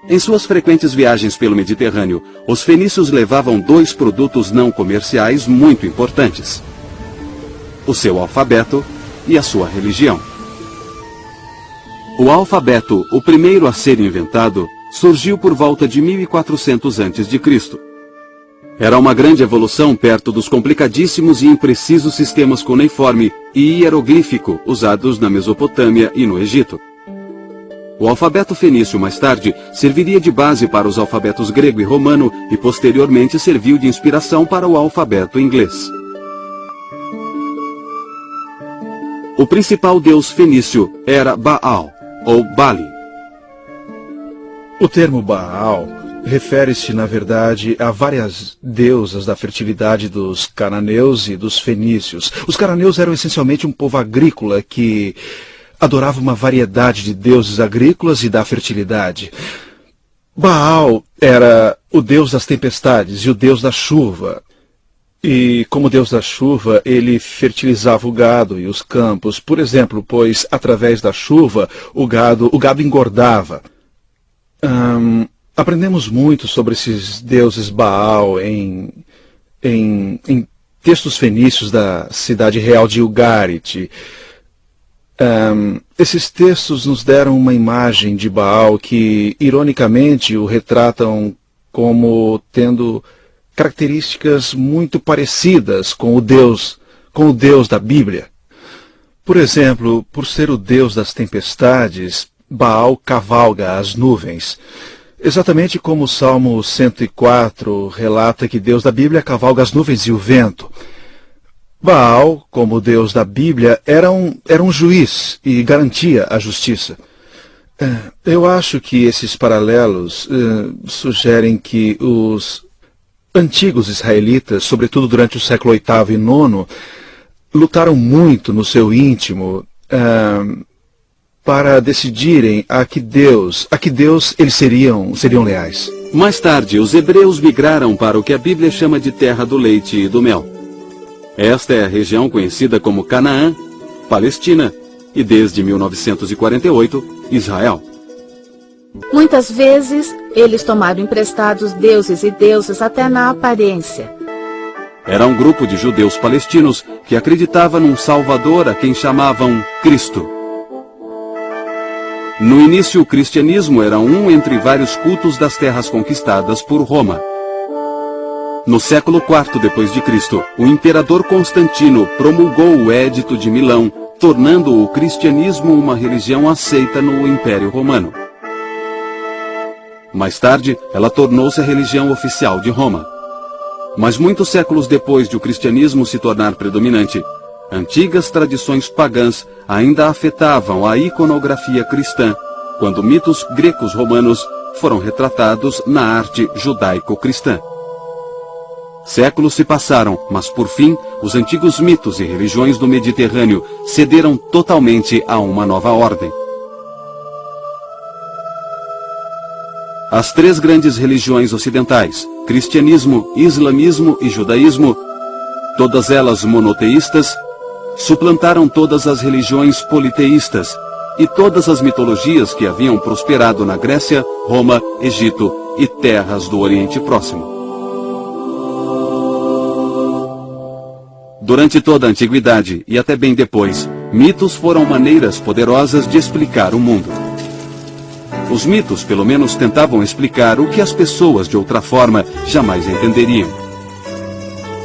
Em suas frequentes viagens pelo Mediterrâneo, os fenícios levavam dois produtos não comerciais muito importantes: o seu alfabeto e a sua religião. O alfabeto, o primeiro a ser inventado, surgiu por volta de 1400 a.C. Era uma grande evolução perto dos complicadíssimos e imprecisos sistemas cuneiforme e hieroglífico usados na Mesopotâmia e no Egito. O alfabeto fenício, mais tarde, serviria de base para os alfabetos grego e romano e posteriormente serviu de inspiração para o alfabeto inglês. O principal deus fenício era Baal, ou Bali. O termo Baal refere-se, na verdade, a várias deusas da fertilidade dos cananeus e dos fenícios. Os cananeus eram essencialmente um povo agrícola que adorava uma variedade de deuses agrícolas e da fertilidade. Baal era o deus das tempestades e o deus da chuva. E, como deus da chuva, ele fertilizava o gado e os campos. Por exemplo, pois, através da chuva, o gado engordava. Aprendemos muito sobre esses deuses Baal em textos fenícios da cidade real de Ugarit. Esses textos nos deram uma imagem de Baal que, ironicamente, o retratam como tendo características muito parecidas com o Deus da Bíblia. Por exemplo, por ser o Deus das tempestades, Baal cavalga as nuvens. Exatamente como o Salmo 104 relata que Deus da Bíblia cavalga as nuvens e o vento. Baal, como Deus da Bíblia, era um juiz e garantia a justiça. Eu acho que esses paralelos sugerem que os antigos israelitas, sobretudo durante o século VIII e IX, lutaram muito no seu íntimo para decidirem a que Deus eles seriam leais. Mais tarde, os hebreus migraram para o que a Bíblia chama de terra do leite e do mel. Esta é a região conhecida como Canaã, Palestina e, desde 1948, Israel. Muitas vezes, eles tomaram emprestados deuses e deusas até na aparência. Era um grupo de judeus palestinos que acreditava num Salvador a quem chamavam Cristo. No início, o cristianismo era um entre vários cultos das terras conquistadas por Roma. No século IV d.C., o imperador Constantino promulgou o Édito de Milão, tornando o cristianismo uma religião aceita no Império Romano. Mais tarde, ela tornou-se a religião oficial de Roma. Mas muitos séculos depois de o cristianismo se tornar predominante, antigas tradições pagãs ainda afetavam a iconografia cristã, quando mitos gregos romanos foram retratados na arte judaico-cristã. Séculos se passaram, mas por fim, os antigos mitos e religiões do Mediterrâneo cederam totalmente a uma nova ordem. As três grandes religiões ocidentais, cristianismo, islamismo e judaísmo, todas elas monoteístas, suplantaram todas as religiões politeístas e todas as mitologias que haviam prosperado na Grécia, Roma, Egito e terras do Oriente Próximo. Durante toda a antiguidade e até bem depois, mitos foram maneiras poderosas de explicar o mundo. Os mitos, pelo menos, tentavam explicar o que as pessoas, de outra forma, jamais entenderiam.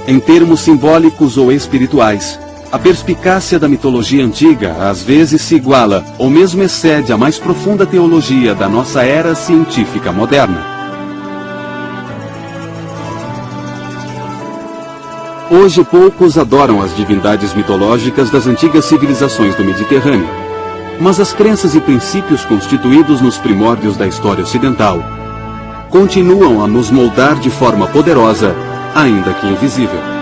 Em termos simbólicos ou espirituais, a perspicácia da mitologia antiga às vezes se iguala ou mesmo excede a mais profunda teologia da nossa era científica moderna. Hoje poucos adoram as divindades mitológicas das antigas civilizações do Mediterrâneo. Mas as crenças e princípios constituídos nos primórdios da história ocidental continuam a nos moldar de forma poderosa, ainda que invisível.